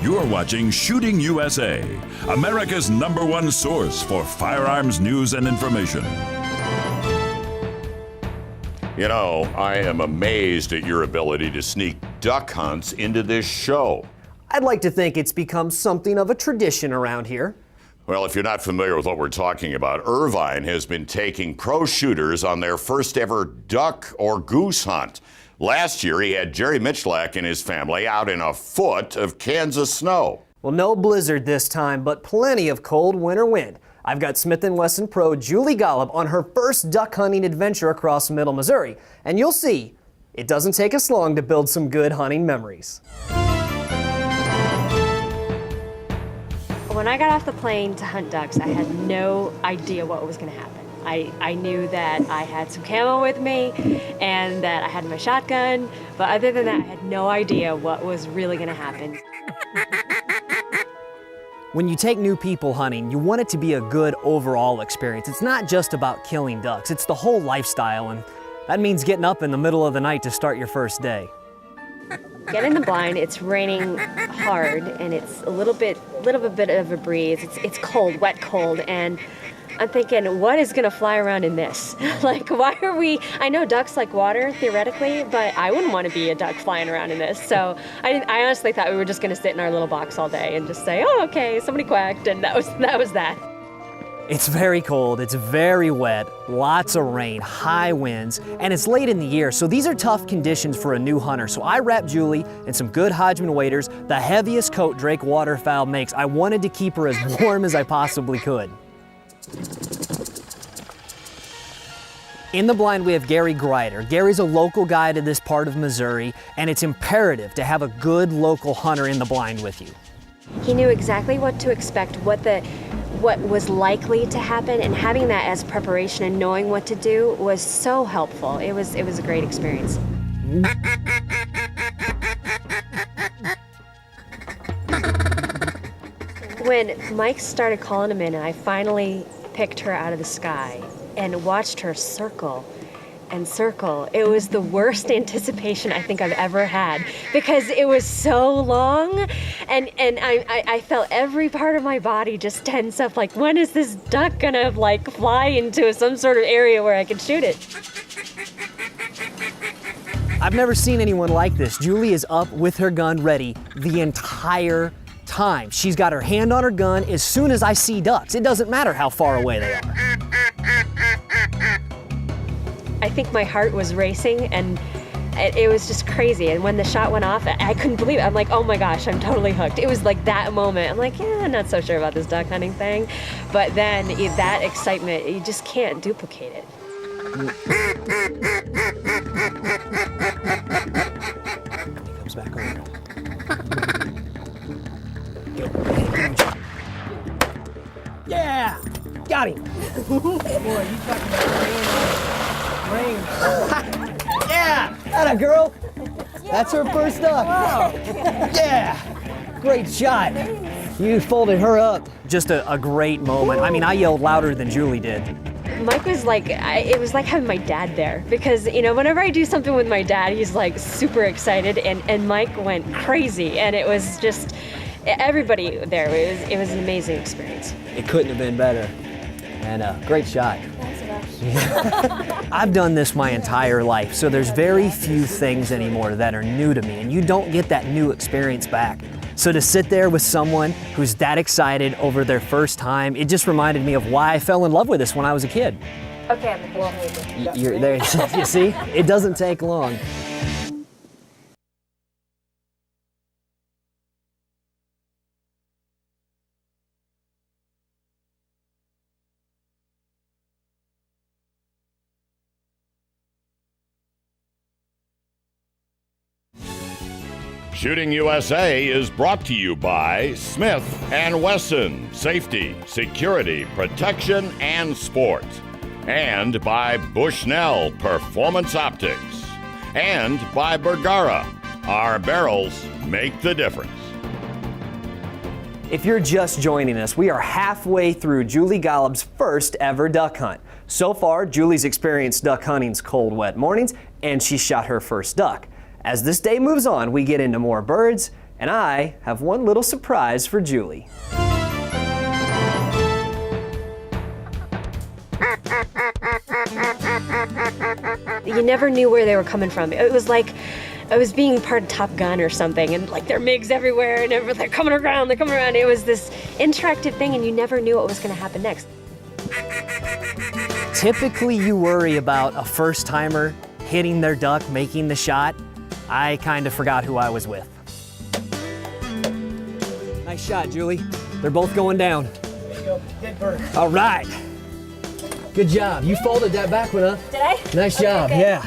You're watching Shooting USA, America's #1 source for firearms news and information. You know, I am amazed at your ability to sneak duck hunts into this show. I'd like to think it's become something of a tradition around here. Well, if you're not familiar with what we're talking about, Irvine has been taking pro shooters on their first ever duck or goose hunt. Last year, he had Jerry Michalak and his family out in a foot of Kansas snow. Well, no blizzard this time, but plenty of cold winter wind. I've got Smith & Wesson pro Julie Golob on her first duck hunting adventure across Middle Missouri. And you'll see, it doesn't take us long to build some good hunting memories. When I got off the plane to hunt ducks, I had no idea what was going to happen. I knew that I had some camo with me and that I had my shotgun, but other than that, I had no idea what was really going to happen. When you take new people hunting, you want it to be a good overall experience. It's not just about killing ducks, it's the whole lifestyle, and that means getting up in the middle of the night to start your first day. Get in the blind, it's raining hard and it's a little bit of a breeze. It's cold, wet cold, and I'm thinking, what is gonna fly around in this? Like, why are we, I know ducks like water theoretically, but I wouldn't want to be a duck flying around in this. So I honestly thought we were just gonna sit in our little box all day and just say, oh, okay, somebody quacked, and that was that. It's very cold, it's very wet, lots of rain, high winds, and it's late in the year, so these are tough conditions for a new hunter. So I wrapped Julie in some good Hodgman waders, the heaviest coat Drake waterfowl makes. I wanted to keep her as warm as I possibly could. In the blind, we have Gary Grider. Gary's a local guy to this part of Missouri, and it's imperative to have a good local hunter in the blind with you. He knew exactly what to expect, what was likely to happen, and having that as preparation and knowing what to do was so helpful. It was a great experience. When Mike started calling him in, I finally picked her out of the sky and watched her circle and circle. It was the worst anticipation I think I've ever had, because it was so long, and I felt every part of my body just tense up, like, when is this duck gonna like fly into some sort of area where I can shoot it? I've never seen anyone like this. Julie is up with her gun ready the entire time. She's got her hand on her gun as soon as I see ducks. It doesn't matter how far away they are. I think my heart was racing, and it was just crazy. And when the shot went off, I couldn't believe it. I'm like, oh my gosh, I'm totally hooked. It was like that moment. I'm like, yeah, I'm not so sure about this duck hunting thing. But then that excitement, you just can't duplicate it. He comes back over. Yeah! Got him! Boy, you talking about rain. Yeah! Atta girl! That's her first duck. Wow. Yeah! Great shot. You folded her up. Just a great moment. I mean, I yelled louder than Julie did. Mike was like, it was like having my dad there, because, you know, whenever I do something with my dad, he's like super excited, and Mike went crazy, and it was just, everybody there, it was an amazing experience. It couldn't have been better. And great shot. I've done this my entire life, so there's very few things anymore that are new to me, and you don't get that new experience back. So to sit there with someone who's that excited over their first time, it just reminded me of why I fell in love with this when I was a kid. Okay, I'm the You're there, you see? It doesn't take long. Shooting USA is brought to you by Smith & Wesson, safety, security, protection, and sport. And by Bushnell Performance Optics. And by Bergara. Our barrels make the difference. If you're just joining us, we are halfway through Julie Golob's first ever duck hunt. So far, Julie's experienced duck hunting's cold, wet mornings, and she shot her first duck. As this day moves on, we get into more birds and I have one little surprise for Julie. You never knew where they were coming from. It was like I was being part of Top Gun or something, and like there are MiGs everywhere, and they're coming around, they're coming around. It was this interactive thing, and you never knew what was going to happen next. Typically, you worry about a first-timer hitting their duck, making the shot. I kind of forgot who I was with. Nice shot, Julie. They're both going down. There you go. Good bird. All right. Good job. You folded that back one up. Did I? Nice job, Okay. yeah.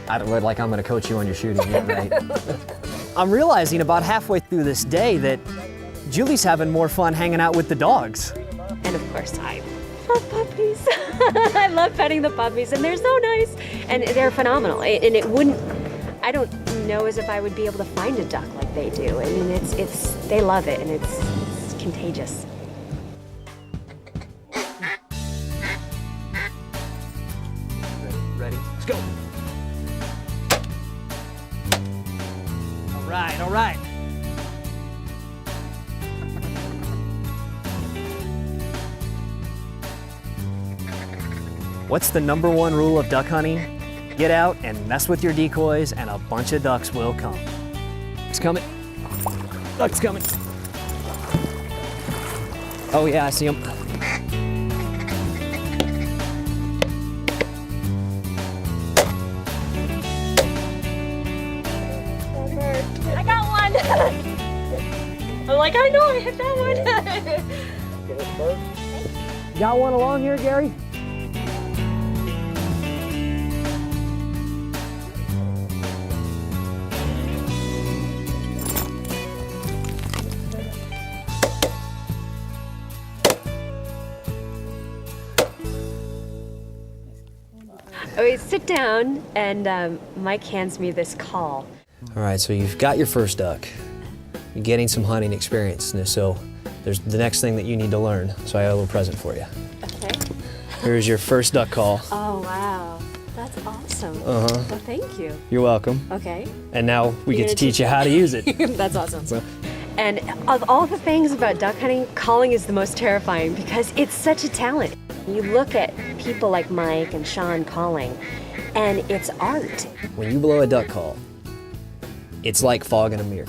I don't look like I'm gonna coach you on your shooting yet, right? I'm realizing about halfway through this day that Julie's having more fun hanging out with the dogs. And of course, I love puppies. I love petting the puppies, and they're so nice, and they're phenomenal. And it wouldn't, I don't know as if I would be able to find a duck like they do. I mean, they love it, and it's contagious. Ready? Let's go. All right. What's the #1 rule of duck hunting? Get out and mess with your decoys and a bunch of ducks will come. It's coming. Duck's coming. Oh yeah, I see him. I got one. I'm like, I know I hit that one. Got one along here, Gary? We sit down, and Mike hands me this call. All right, so you've got your first duck. You're getting some hunting experience, so there's the next thing that you need to learn. So I have a little present for you. Okay. Here's your first duck call. Oh, wow. That's awesome. Uh-huh. Well, thank you. You're welcome. Okay. And now we You're get to gonna teach you how to use it. That's awesome. So- And of all the things about duck hunting, calling is the most terrifying because it's such a talent. You look at people like Mike and Sean calling, and it's art. When you blow a duck call, it's like fog in a mirror.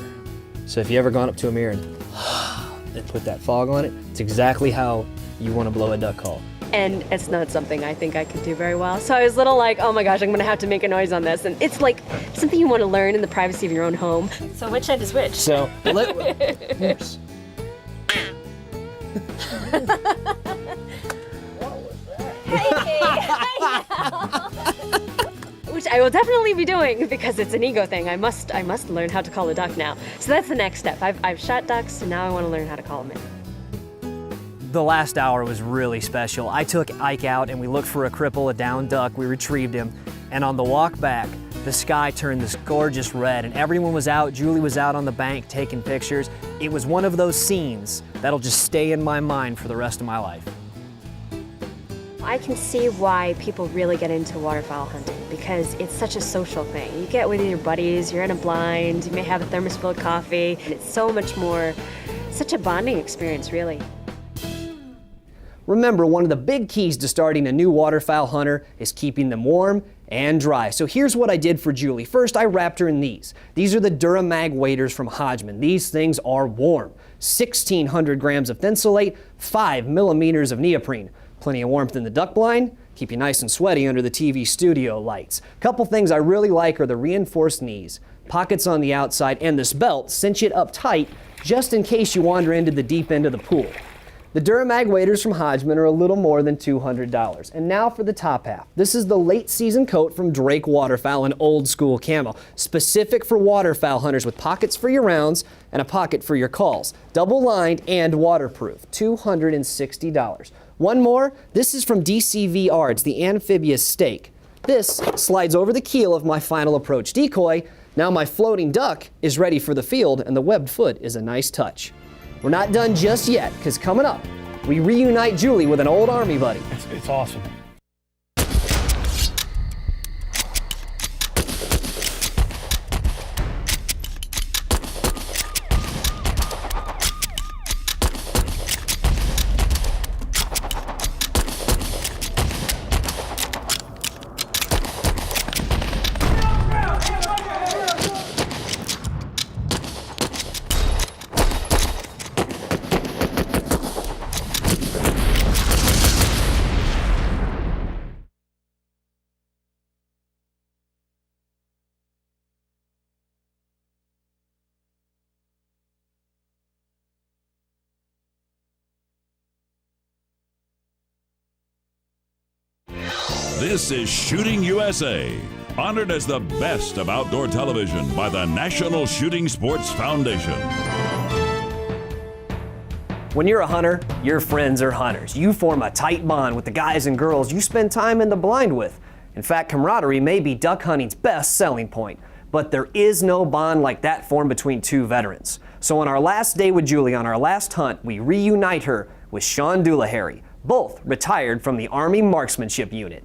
So if you ever gone up to a mirror and put that fog on it, it's exactly how you want to blow a duck call. And it's not something I think I could do very well. So I was a little like, oh my gosh, I'm gonna have to make a noise on this. And it's like something you want to learn in the privacy of your own home. So which end is which? So, oops. Which I will definitely be doing because it's an ego thing. I must learn how to call a duck now. So that's the next step. I've shot ducks, and now I want to learn how to call them in. The last hour was really special. I took Ike out and we looked for a cripple, a downed duck. We retrieved him. And on the walk back, the sky turned this gorgeous red and everyone was out. Julie was out on the bank taking pictures. It was one of those scenes that'll just stay in my mind for the rest of my life. I can see why people really get into waterfowl hunting because it's such a social thing. You get with your buddies, you're in a blind, you may have a thermos filled coffee, and it's so much more, such a bonding experience, really. Remember, one of the big keys to starting a new waterfowl hunter is keeping them warm and dry. So here's what I did for Julie. First, I wrapped her in these. These are the Duramag waders from Hodgman. These things are warm. 1,600 grams of Thinsulate, 5 millimeters of neoprene. Plenty of warmth in the duck blind, keep you nice and sweaty under the TV studio lights. Couple things I really like are the reinforced knees, pockets on the outside, and this belt cinch it up tight just in case you wander into the deep end of the pool. The Duramag waders from Hodgman are a little more than $200. And now for the top half. This is the late season coat from Drake Waterfowl in old school camo, specific for waterfowl hunters with pockets for your rounds and a pocket for your calls. Double lined and waterproof, $260. One more, this is from DCVR, it's the amphibious stake. This slides over the keel of my final approach decoy. Now my floating duck is ready for the field and the webbed foot is a nice touch. We're not done just yet, because coming up, we reunite Julie with an old Army buddy. It's awesome. This is Shooting USA, honored as the best of outdoor television by the National Shooting Sports Foundation. When you're a hunter, your friends are hunters. You form a tight bond with the guys and girls you spend time in the blind with. In fact, camaraderie may be duck hunting's best selling point, but there is no bond like that formed between two veterans. So on our last day with Julie, on our last hunt, we reunite her with Sean Doolahary, both retired from the Army Marksmanship Unit.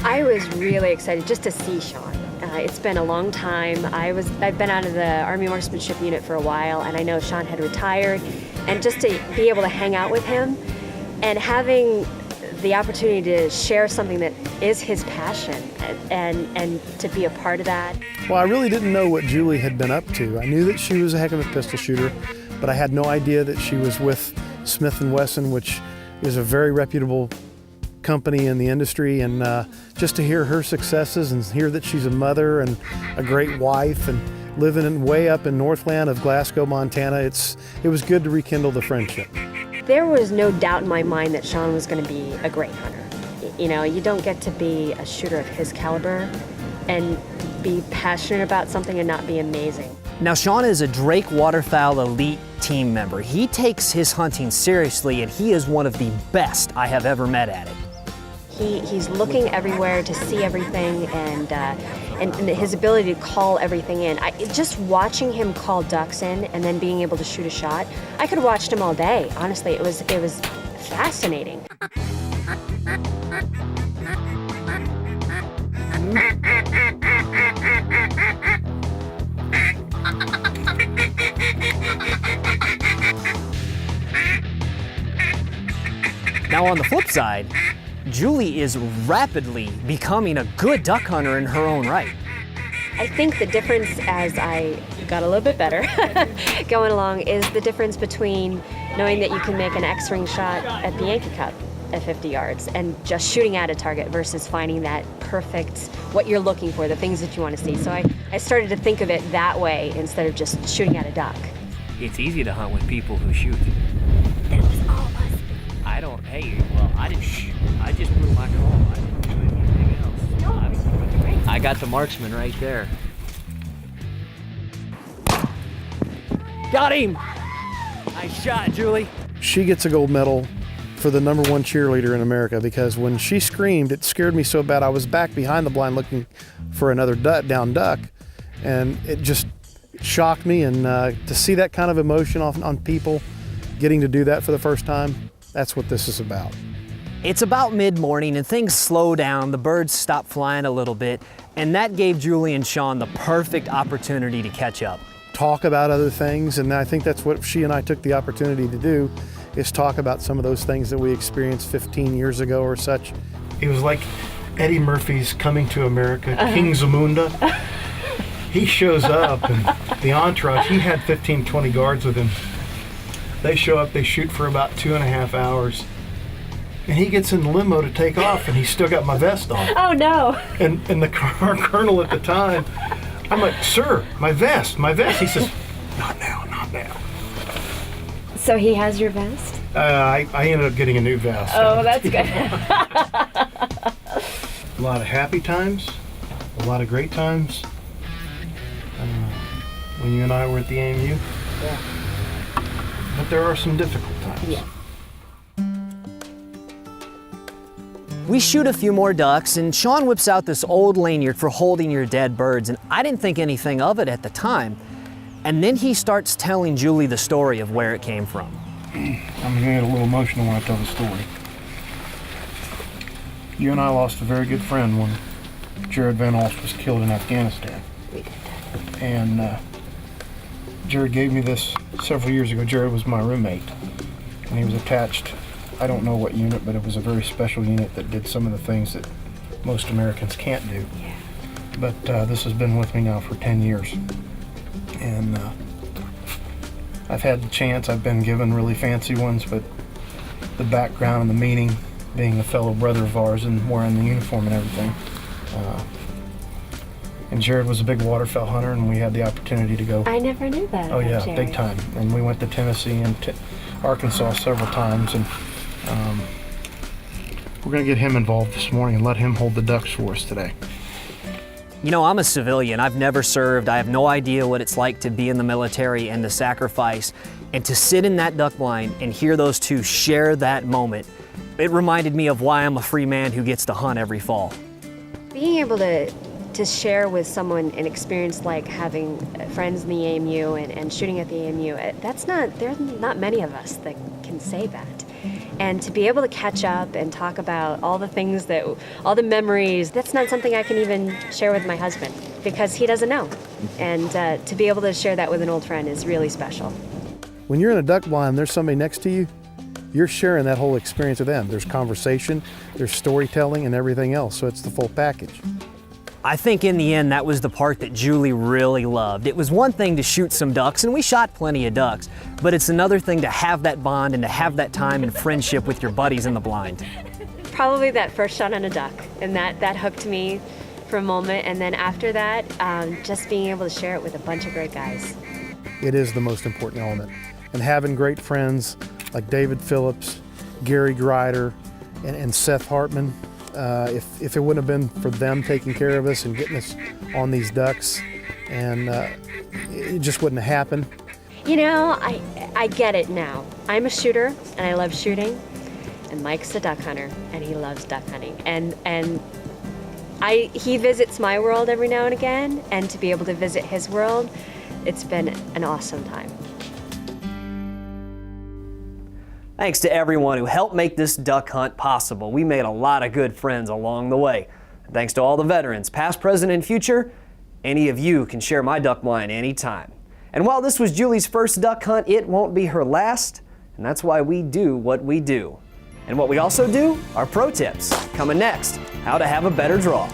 I was really excited just to see Sean. It's been a long time. I've been out of the Army Marksmanship Unit for a while, and I know Sean had retired. And just to be able to hang out with him and having the opportunity to share something that is his passion and to be a part of that. Well, I really didn't know what Julie had been up to. I knew that she was a heck of a pistol shooter, but I had no idea that she was with Smith & Wesson, which is a very reputable company in the industry, and just to hear her successes and hear that she's a mother and a great wife and living way up in Northland of Glasgow, Montana, it was good to rekindle the friendship. There was no doubt in my mind that Sean was going to be a great hunter. You know, you don't get to be a shooter of his caliber and be passionate about something and not be amazing. Now, Sean is a Drake Waterfowl Elite team member. He takes his hunting seriously, and he is one of the best I have ever met at it. He's looking everywhere to see everything, and his ability to call everything in. Just watching him call ducks in and then being able to shoot a shot, I could have watched him all day. Honestly, it was fascinating. Now, on the flip side, Julie is rapidly becoming a good duck hunter in her own right. I think the difference, as I got a little bit better going along, is the difference between knowing that you can make an X-ring shot at the Yankee Cup at 50 yards and just shooting at a target versus finding that perfect, what you're looking for, the things that you want to see. So I started to think of it that way instead of just shooting at a duck. It's easy to hunt with people who shoot. It was all us. I just blew my call. I didn't do anything else. No, I got the marksman right there. Got him! Nice shot, Julie. She gets a gold medal for the #1 cheerleader in America, because when she screamed, it scared me so bad. I was back behind the blind looking for another down duck, and it just shocked me. And to see that kind of emotion on people, getting to do that for the first time, that's what this is about. It's about mid-morning and things slow down, the birds stop flying a little bit, and that gave Julie and Sean the perfect opportunity to catch up. Talk about other things, and I think that's what she and I took the opportunity to do, is talk about some of those things that we experienced 15 years ago or such. It was like Eddie Murphy's Coming to America, King Zamunda. He shows up, and the entourage, he had 15, 20 guards with him. They show up, they shoot for about 2.5 hours. And he gets in the limo to take off, and he's still got my vest on. Oh no! And the colonel at the time, I'm like, "Sir, my vest." He says, "Not now, not now." So he has your vest? I ended up getting a new vest. Oh, that's good. A lot of happy times, a lot of great times. When you and I were at the AMU. Yeah. But there are some difficult times. Yeah. We shoot a few more ducks, and Sean whips out this old lanyard for holding your dead birds, and I didn't think anything of it at the time. And then he starts telling Julie the story of where it came from. I'm gonna get a little emotional when I tell the story. You and I lost a very good friend when Jared Van Alst was killed in Afghanistan. And Jared gave me this several years ago. Jared was my roommate, and he was attached, I don't know what unit, but it was a very special unit that did some of the things that most Americans can't do. Yeah. But this has been with me now for 10 years. And I've had the chance, I've been given really fancy ones, but the background and the meaning, being a fellow brother of ours and wearing the uniform and everything, And Jared was a big waterfowl hunter, and we had the opportunity to go. I never knew that. Oh yeah, Jared. big time. And we went to Tennessee and Arkansas several times, and we're going to get him involved this morning and let him hold the ducks for us today. You know, I'm a civilian. I've never served. I have no idea what it's like to be in the military and to sacrifice. And to sit in that duck blind and hear those two share that moment, it reminded me of why I'm a free man who gets to hunt every fall. Being able to share with someone an experience like having friends in the AMU and shooting at the AMU, there's not many of us that can say that. And to be able to catch up and talk about all the things all the memories, that's not something I can even share with my husband because he doesn't know. And to be able to share that with an old friend is really special. When you're in a duck blind and there's somebody next to you, you're sharing that whole experience with them. There's conversation, there's storytelling, and everything else, so it's the full package. I think in the end, that was the part that Julie really loved. It was one thing to shoot some ducks, and we shot plenty of ducks, but it's another thing to have that bond and to have that time and friendship with your buddies in the blind. Probably that first shot on a duck, and that hooked me for a moment, and then after that, just being able to share it with a bunch of great guys. It is the most important element. And having great friends like David Phillips, Gary Grider, and Seth Hartman, if it wouldn't have been for them taking care of us and getting us on these ducks, and it just wouldn't have happened. You know, I get it now. I'm a shooter, and I love shooting, and Mike's a duck hunter, and he loves duck hunting. And he visits my world every now and again, and to be able to visit his world, it's been an awesome time. Thanks to everyone who helped make this duck hunt possible. We made a lot of good friends along the way. And thanks to all the veterans, past, present, and future, any of you can share my duck blind anytime. And while this was Julie's first duck hunt, it won't be her last, and that's why we do what we do. And what we also do are pro tips. Coming next, how to have a better draw.